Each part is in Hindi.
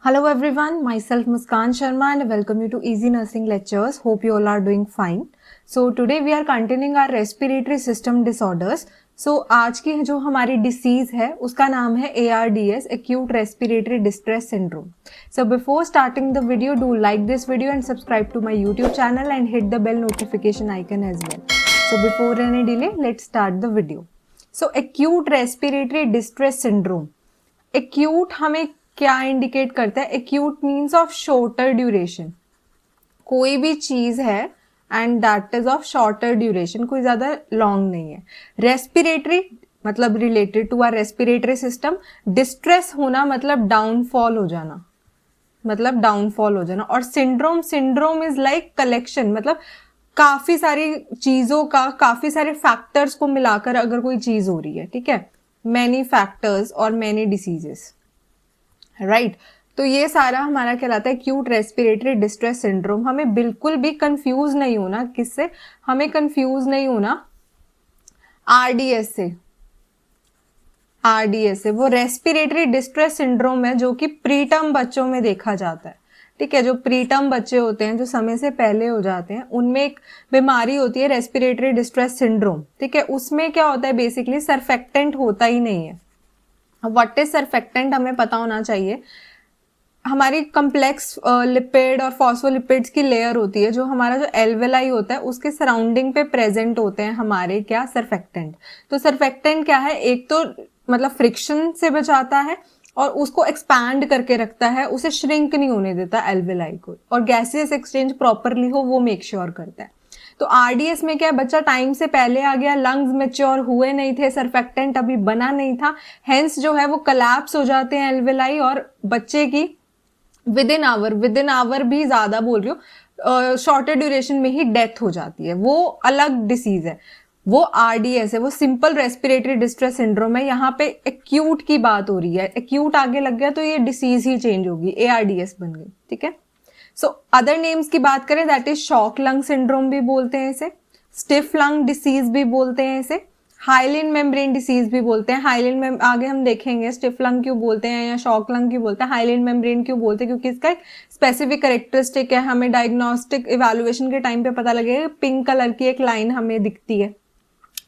Hello everyone, myself Muskan Sharma and welcome you to Easy Nursing Lectures. Hope you all are doing fine. So today we are continuing our respiratory system disorders. So आज की जो हमारी disease है उसका नाम है ARDS, Acute Respiratory Distress Syndrome. So before starting the video, do like this video and subscribe to my YouTube channel and hit the bell notification icon as well. So before any delay, let's start the video. So Acute Respiratory Distress Syndrome. Acute हमें क्या इंडिकेट करता है? Acute means of shorter duration. कोई भी चीज है and that is of shorter duration, कोई ज्यादा लॉन्ग नहीं है. रेस्पिरेटरी मतलब related to our respiratory system. Distress होना मतलब डाउनफॉल हो जाना, और सिंड्रोम इज लाइक कलेक्शन, मतलब काफी सारी चीजों का, काफी सारे फैक्टर्स को मिलाकर अगर कोई चीज हो रही है, ठीक है, मैनी फैक्टर्स और मैनी डिसीजेस, राइट. तो ये सारा हमारा कहलाता है एक्यूट रेस्पिरेटरी डिस्ट्रेस सिंड्रोम. हमें बिल्कुल भी कंफ्यूज नहीं होना. किससे हमें कंफ्यूज नहीं होना? आरडीएस से. वो रेस्पिरेटरी डिस्ट्रेस सिंड्रोम है जो कि प्रीटर्म बच्चों में देखा जाता है, ठीक है. जो प्रीटर्म बच्चे होते हैं, जो समय से पहले हो जाते हैं, उनमें एक बीमारी होती है रेस्पिरेटरी डिस्ट्रेस सिंड्रोम, ठीक है. उसमें क्या होता है? बेसिकली सरफेक्टेंट होता ही नहीं है. व्हाट इज सरफेक्टेंट हमें पता होना चाहिए. हमारी कम्प्लेक्स लिपिड और फॉस्फोलिपिड्स की लेयर होती है, जो हमारा जो एल्वेलाई होता है उसके सराउंडिंग पे प्रेजेंट होते हैं हमारे क्या? सरफेक्टेंट. तो सरफेक्टेंट क्या है? एक तो मतलब फ्रिक्शन से बचाता है और उसको एक्सपैंड करके रखता है, उसे श्रिंक नहीं होने देता एल्वेलाई को, और गैसियस एक्सचेंज प्रॉपरली हो वो मेक श्योर करता है. तो आरडीएस में क्या है? बच्चा टाइम से पहले आ गया, लंग्स मैच्योर हुए नहीं थे, सरफेक्टेंट अभी बना नहीं था, हेंस जो है वो कोलैप्स हो जाते हैं एल्वेलाई, और बच्चे की विद इन आवर भी ज्यादा बोल रही हूँ, शॉर्टर ड्यूरेशन में ही डेथ हो जाती है. वो अलग डिसीज है, वो आरडीएस है, वो सिंपल रेस्पिरेटरी डिस्ट्रेस सिंड्रोम है. यहाँ पे एक्यूट की बात हो रही है. एक्यूट आगे लग गया तो ये डिसीज ही चेंज होगी, एआरडीएस बन गई, ठीक है. सो अदर नेम्स की बात करें, that is shock lung syndrome भी बोलते हैं इसे, स्टिफ लंग डिसीज भी बोलते हैं इसे, हाइलिन मेम्ब्रेन डिसीज भी बोलते हैं. हाइलिन आगे हम देखेंगे स्टिफ लंग क्यों बोलते हैं या शॉक लंग क्यों बोलते हैं, हाइलिन मेम्ब्रेन क्यों बोलते हैं, क्योंकि इसका एक स्पेसिफिक कैरेक्टरिस्टिक है. हमें डायग्नोस्टिक इवैल्यूएशन के टाइम पे पता लगेगा, पिंक कलर की एक लाइन हमें दिखती है,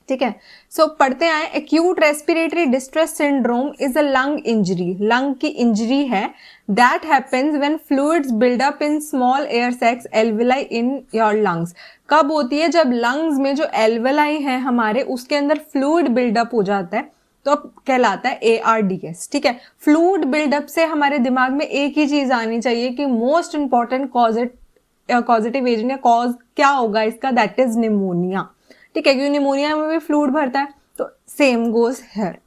ठीक है. सो पढ़ते आए. Acute respiratory distress syndrome is a lung injury. Lung की इंजरी है that happens when fluids build up in small air sacs alveoli in your lungs. कब होती है? जब लंग्स में जो एल्वेलाई है हमारे, उसके अंदर फ्लूइड बिल्डअप हो जाता है, तो अब कहलाता है एआरडीएस, ठीक है. फ्लूइड बिल्डअप से हमारे दिमाग में एक ही चीज आनी चाहिए कि मोस्ट इंपॉर्टेंट कॉजेटिव एजेंट या कॉज क्या होगा इसका? दैट इज निमोनिया, ठीक है, क्योंकि निमोनिया में भी फ्लूइड भरता है. तो same goes here.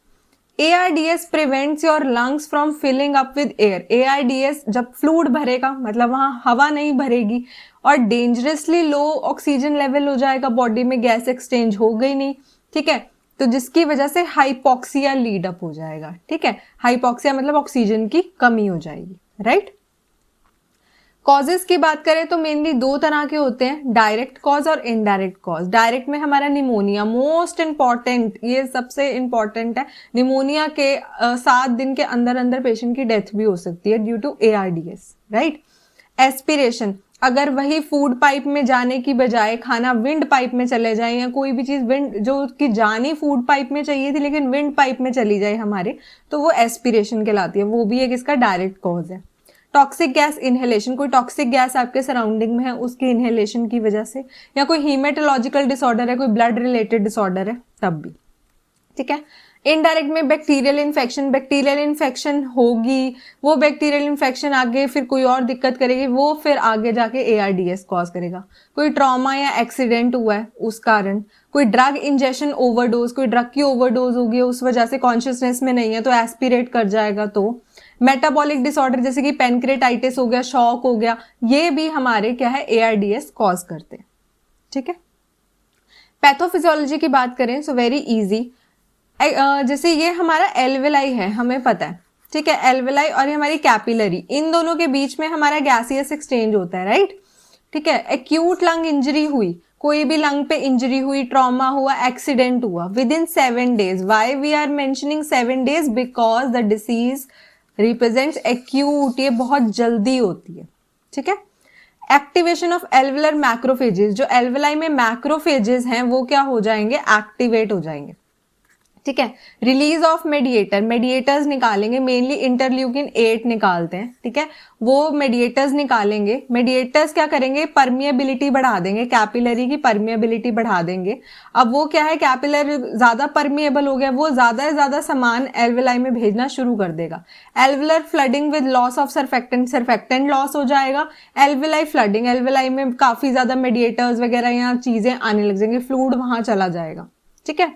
ARDS prevents your lungs from filling up with air. ARDS जब फ्लूइड भरेगा मतलब वहां हवा नहीं भरेगी और डेंजरसली लो ऑक्सीजन लेवल हो जाएगा बॉडी में, गैस एक्सचेंज हो गई नहीं, ठीक है. तो जिसकी वजह से हाइपोक्सिया लीड अप हो जाएगा, ठीक है. हाइपोक्सिया मतलब ऑक्सीजन की कमी हो जाएगी, राइट. कॉजेस की बात करें तो मेनली दो तरह के होते हैं, डायरेक्ट कॉज और इनडायरेक्ट कॉज. डायरेक्ट में हमारा निमोनिया मोस्ट इंपॉर्टेंट, ये सबसे इंपॉर्टेंट है. निमोनिया के 7 दिन के अंदर अंदर पेशेंट की डेथ भी हो सकती है due to ARDS, right. Aspiration, अगर वही फूड पाइप में जाने की बजाय खाना विंड पाइप में चले जाए, या कोई भी चीज विंड जो कि जानी फूड पाइप में चाहिए थी लेकिन विंड पाइप में चली जाए हमारे, तो वो एस्पिरेशन कहलाती है. वो भी एक इसका डायरेक्ट कॉज है. टॉक्सिक गैस इनहेलेशन, कोई टॉक्सिक गैस आपके सराउंडिंग में है उसकी इनहेलेशन की वजह से, या कोई हीमेटोलॉजिकल डिसऑर्डर है, कोई ब्लड रिलेटेड डिसऑर्डर है, तब भी, ठीक है. इनडायरेक्ट में बैक्टीरियल इन्फेक्शन होगी, वो बैक्टीरियल इन्फेक्शन आगे फिर कोई और दिक्कत करेगी, वो फिर आगे जाके एआरडीएस कॉज करेगा. कोई ट्रॉमा या एक्सीडेंट हुआ है उस कारण, कोई ड्रग इंजेक्शन ओवरडोज, कोई ड्रग की ओवरडोज होगी उस वजह से कॉन्शियसनेस में नहीं है तो एस्पिरेट कर जाएगा. तो मेटाबॉलिक डिसऑर्डर जैसे कि पेनक्रेटाइटिस हो गया, शॉक हो गया, ये भी हमारे क्या है? एआरडीएस कॉज करते हैं, ठीक है. पैथोफिजियोलॉजी की बात करें सो वेरी इजी. जैसे ये हमारा एल्वेलाई है, हमें पता है, ठीक है. एल्वेलाई और ये हमारी कैपिलरी, इन दोनों के बीच में हमारा गैसियस एक्सचेंज होता है, राइट, ठीक है. एक्यूट लंग इंजरी हुई, कोई भी लंग पे इंजरी हुई, ट्रॉमा हुआ, एक्सीडेंट हुआ, within 7 days. Why we are mentioning 7 days? Because the disease represents acute, ये बहुत जल्दी होती है, ठीक है। एक्टिवेशन ऑफ एल्वुलर मैक्रोफेजेस, जो एल्वुलाई में मैक्रोफेजेस हैं वो क्या हो जाएंगे, एक्टिवेट हो जाएंगे, ठीक है। रिलीज ऑफ मेडिएटर, मेडिएटर्स निकालेंगे, मेनली इंटरल्यूकिन 8 निकालते हैं, ठीक है, वो मेडिएटर्स निकालेंगे। मेडिएटर्स क्या करेंगे, परमिएबिलिटी बढ़ा देंगे, कैपिलरी की परमिएबिलिटी बढ़ा देंगे। अब वो क्या है, कैपिलर ज्यादा परमिएबल हो गया, वो ज्यादा से ज्यादा सामान एल्वुलाई में भेजना शुरू कर देगा। Alveolar flooding with loss of surfactant, surfactant loss हो जाएगा। एल्वुलाई फ्लडिंग, एल्वुलाई में काफी ज्यादा मेडिएटर्स वगैरह यहाँ चीजें आने लग जाएंगी, फ्लूइड वहां चला जाएगा, ठीक है।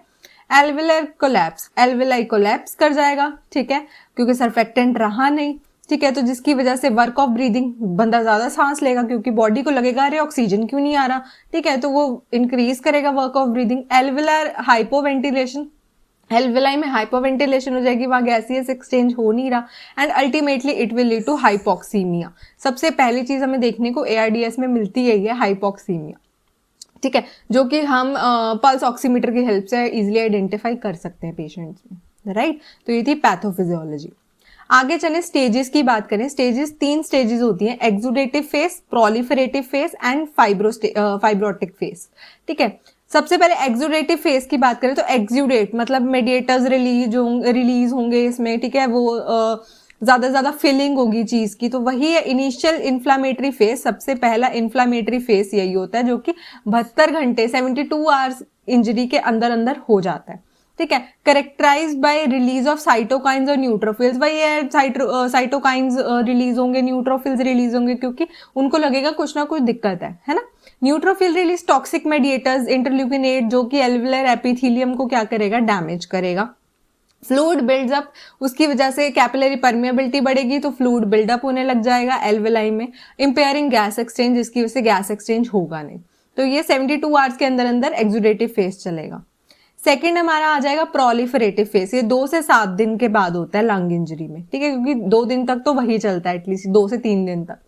एल्वुलर कोलैप्स, एल्वुलाई कोलैप्स कर जाएगा, ठीक है, क्योंकि सर्फेक्टेंट रहा नहीं, ठीक है, तो जिसकी वजह से वर्क ऑफ ब्रीदिंग, बंदा ज्यादा सांस लेगा क्योंकि बॉडी को लगेगा अरे ऑक्सीजन क्यों नहीं आ रहा, ठीक है, तो वो इंक्रीज करेगा work of breathing. Alveolar hypoventilation, alveoli में हाइपोवेंटिलेशन हो जाएगी, वहां गैसियस एक्सचेंज हो नहीं रहा, and ultimately it will lead to hypoxaemia. सबसे पहली चीज हमें देखने को ARDS में मिलती है हाइपोक्सीमिया, ठीक है, जो कि हम पल्स ऑक्सीमीटर की हेल्प से इजीली आइडेंटिफाई कर सकते हैं पेशेंट्स में, राइट। तो ये थी पैथोफिजियोलॉजी। आगे चले स्टेजेस की बात करें। स्टेजेस 3 स्टेजेस होती हैं, exudative face, proliferative face and fibrotic face, ठीक है। सबसे पहले एक्सुडेटिव फेस की बात करें तो एक्सुडेट मतलब मेडिएटर्स रिलीज होंगे इसमें, ठीक है, वो ज्यादा से ज्यादा फिलिंग होगी चीज की, तो वही है इनिशियल इन्फ्लामेटरी फेस। सबसे पहला इन्फ्लामेटरी फेस यही होता है जो कि 72 घंटे 72 आवर्स इंजरी के अंदर अंदर हो जाता है, ठीक है। Characterise by release of cytokines और न्यूट्रोफिल्स, वही है साइटोकाइंस रिलीज होंगे, न्यूट्रोफिल्स रिलीज होंगे, क्योंकि उनको लगेगा कुछ ना कुछ दिक्कत है ना। Neutrophil release toxic mediators, interleukin 8 जो कि एल्वुलर एपिथेलियम को क्या करेगा, डैमेज करेगा। फ्लूइड बिल्ड्स अप, उसकी वजह से कैपिलरी परमिएबिलिटी बढ़ेगी तो फ्लूइड बिल्डअप होने लग जाएगा एल्वुलाई में, इंपेयरिंग गैस एक्सचेंज, जिसकी वजह से गैस एक्सचेंज होगा नहीं। तो ये 72 आवर्स के अंदर अंदर एक्सुडेटिव फेस चलेगा। सेकेंड हमारा आ जाएगा प्रोलिफरेटिव फेस, ये 2 से 7 दिन के बाद होता है लंग इंजरी में, ठीक है, क्योंकि 2 दिन तक तो वही चलता है, एटलीस्ट 2 से 3 दिन तक।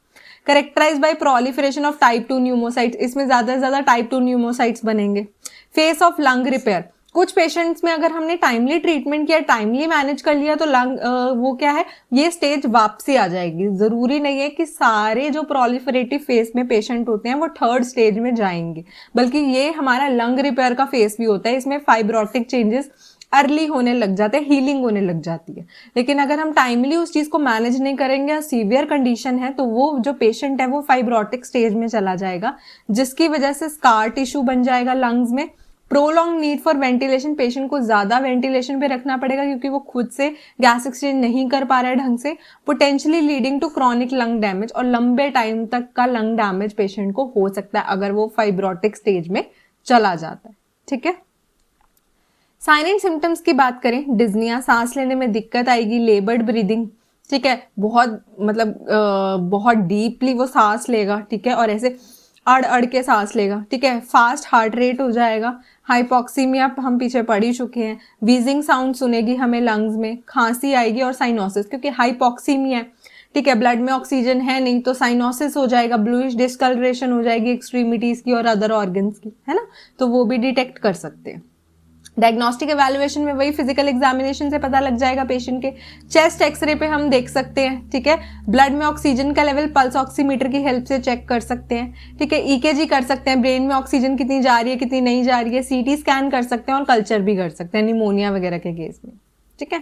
Characterise by proliferation of type 2 pneumocytes, इसमें ज्यादा से ज्यादा टाइप 2 न्यूमोसाइट्स बनेंगे। फेस ऑफ लंग रिपेयर, कुछ पेशेंट्स में अगर हमने टाइमली ट्रीटमेंट किया, टाइमली मैनेज कर लिया तो लंग वो क्या है, ये स्टेज वापसी आ जाएगी। जरूरी नहीं है कि सारे जो प्रोलिफरेटिव फेस में पेशेंट होते हैं वो 3rd स्टेज में जाएंगे, बल्कि ये हमारा लंग रिपेयर का फेस भी होता है। इसमें फाइब्रोटिक चेंजेस अर्ली होने लग जाते हैं, हीलिंग होने लग जाती है। लेकिन अगर हम टाइमली उस चीज को मैनेज नहीं करेंगे, सीवियर कंडीशन है, तो वो जो पेशेंट है वो फाइब्रोटिक स्टेज में चला जाएगा, जिसकी वजह से स्कार टिश्यू बन जाएगा लंग्स में। Prolong need for ventilation, patient को ज्यादा वेंटिलेशन पे रखना पड़ेगा क्योंकि वो खुद से गैस एक्सचेंज नहीं कर पा रहा है ढंग से। Potentially leading to chronic lung damage, और लंबे टाइम तक का लंग डैमेज पेशेंट को हो सकता है अगर वो फाइब्रोटिक स्टेज में चला जाता है, ठीक है। साइन एंड सिम्टम्स की बात करें, डिज्निया, सांस लेने में दिक्कत आएगी, लेबर्ड ब्रीदिंग, ठीक है, बहुत बहुत डीपली वो सांस लेगा, ठीक है, और ऐसे अड़ अड़ के सांस लेगा, ठीक है। फास्ट हार्ट रेट हो जाएगा। हाइपोक्सीमिया हम पीछे पढ़ ही चुके हैं। वीजिंग साउंड सुनेगी हमें लंग्स में, खांसी आएगी, और साइनोसिस, क्योंकि हाइपोक्सीमिया है, ठीक है, ब्लड में ऑक्सीजन है नहीं, तो साइनोसिस हो जाएगा, ब्लूइश डिस्कलरेशन हो जाएगी एक्सट्रीमिटीज की और अदर ऑर्गन्स की, है ना, तो वो भी डिटेक्ट कर सकते हैं। डायग्नोस्टिक एवेल्युएशन में वही फिजिकल एग्जामिनेशन से पता लग जाएगा पेशेंट के। चेस्ट एक्सरे पे हम देख सकते हैं, ठीक है, ब्लड में ऑक्सीजन का लेवल पल्स ऑक्सीमीटर की हेल्प से चेक कर सकते हैं, ठीक है, ईकेजी कर सकते हैं, ब्रेन में ऑक्सीजन कितनी जा रही है कितनी नहीं जा रही है, सीटी स्कैन कर सकते हैं, और कल्चर भी कर सकते हैं निमोनिया वगैरह के केस में, ठीक है।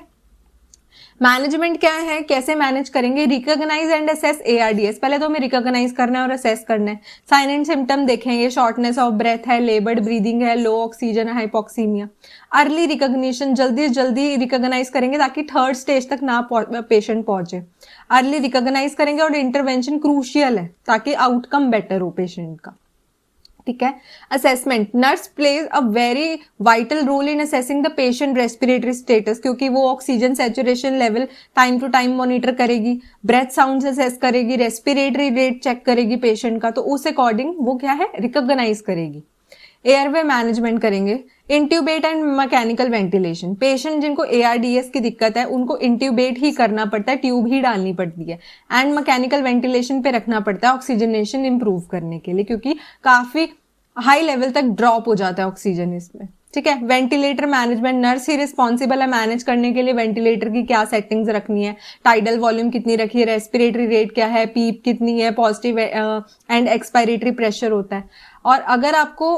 मैनेजमेंट क्या है, कैसे मैनेज करेंगे, रिकॉग्नाइज एंड असेस ARDS, पहले तो हमें रिकॉग्नाइज करना है और असेस करना है। साइन एंड सिम्टम देखेंगे, शॉर्टनेस ऑफ ब्रेथ है, लेबर्ड ब्रीदिंग है, लो ऑक्सीजन है, हाइपोक्सीमिया। अर्ली रिकॉग्निशन, जल्दी से जल्दी रिकॉग्नाइज करेंगे ताकि 3rd स्टेज तक ना पेशेंट पहुंचे। अर्ली रिकॉग्नाइज करेंगे, और इंटरवेंशन क्रूशियल है ताकि आउटकम बेटर हो पेशेंट का, ठीक है। Assessment, nurse plays a very vital role in assessing the patient respiratory status, क्योंकि वो oxygen saturation level time to time monitor करेगी, ब्रेथ साउंड असेस करेगी, रेस्पिरेटरी रेट चेक करेगी पेशेंट का, तो उस अकॉर्डिंग वो क्या है, रिकॉग्नाइज करेगी। एयरवे मैनेजमेंट करेंगे। Intubate and mechanical ventilation, patient जिनको ARDS की दिक्कत है उनको इंट्यूबेट ही करना पड़ता है, ट्यूब ही डालनी पड़ती है, एंड मैकेनिकल वेंटिलेशन पे रखना पड़ता है ऑक्सीजनेशन इंप्रूव करने के लिए, क्योंकि काफी हाई लेवल तक ड्रॉप हो जाता है ऑक्सीजन इसमें, ठीक है। वेंटिलेटर मैनेजमेंट, नर्स ही रिस्पॉन्सिबल है मैनेज करने के लिए वेंटिलेटर की क्या सेटिंग्स रखनी है, टाइडल वॉल्यूम कितनी रखी है, रेस्पिरेटरी रेट क्या है, पीप कितनी है, पॉजिटिव एंड एक्सपायरेटरी प्रेशर होता है। और अगर आपको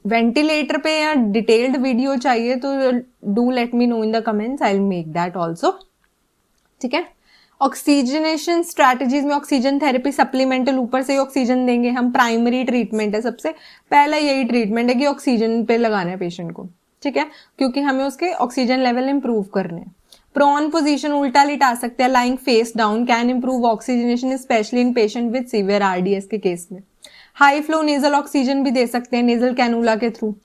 वेंटिलेटर पे या डिटेल्ड वीडियो चाहिए तो do let me know in the comments, I will make that also. ठीक है। ऑक्सीजनेशन स्ट्रैटेजीज में ऑक्सीजन थेरेपी सप्लीमेंटल, ऊपर से ही ऑक्सीजन देंगे हम, प्राइमरी ट्रीटमेंट है, सबसे पहला यही ट्रीटमेंट है कि ऑक्सीजन पे लगाना है पेशेंट को। ठीक है, क्योंकि हमें उसके ऑक्सीजन लेवल इंप्रूव करने हैं। प्रोन पोजीशन, उल्टा लिटा सकते हैं, lying face down, can improve oxygenation specially in patient with severe RDS के केस में। हाई फ्लो नेजल ऑक्सीजन भी दे सकते हैं नेजल कैनुला के थ्रू।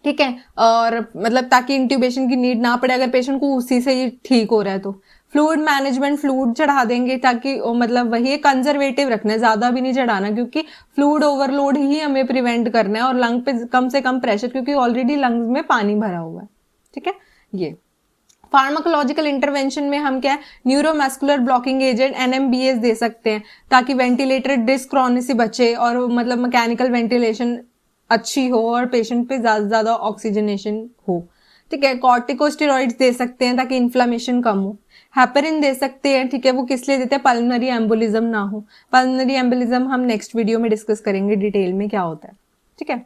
ठीक है, और मतलब ताकि इंट्यूबेशन की नीड ना पड़े अगर पेशेंट को उसी से ही ठीक हो रहा है तो। फ्लूइड मैनेजमेंट, फ्लूइड चढ़ा देंगे ताकि मतलब वही कंजर्वेटिव रखना है, ज्यादा भी नहीं चढ़ाना, क्योंकि फ्लूइड ओवरलोड ही हमें प्रिवेंट करना है, और लंग पे कम से कम प्रेशर, क्योंकि ऑलरेडी लंग्स में पानी भरा हुआ है। ठीक है, ये फार्माकोलॉजिकल इंटरवेंशन में हम क्या है, न्यूरोमस्कुलर ब्लॉकिंग एजेंट NMBS दे सकते हैं ताकि वेंटिलेटर डिस्क्रोनी से बचे और मतलब मैकेनिकल वेंटिलेशन अच्छी हो और पेशेंट पे ज्यादा ऑक्सीजनेशन हो। ठीक है, कॉर्टिकोस्टेरॉइड्स दे सकते हैं ताकि इन्फ्लेमेशन कम हो। हेपरिन दे सकते हैं। ठीक है, वो किस लिए देते हैं, पल्मोनरी एम्बोलिज्म ना हो। पल्मोनरी एम्बोलिज्म हम नेक्स्ट वीडियो में डिस्कस करेंगे डिटेल में क्या होता है। ठीक है,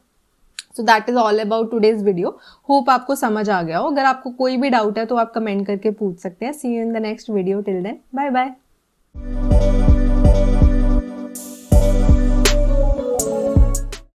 so that is all about today's video. Hope आपको समझ आ गया हो। अगर आपको कोई भी डाउट है तो आप कमेंट करके पूछ सकते हैं। See you in the next video, till then bye bye.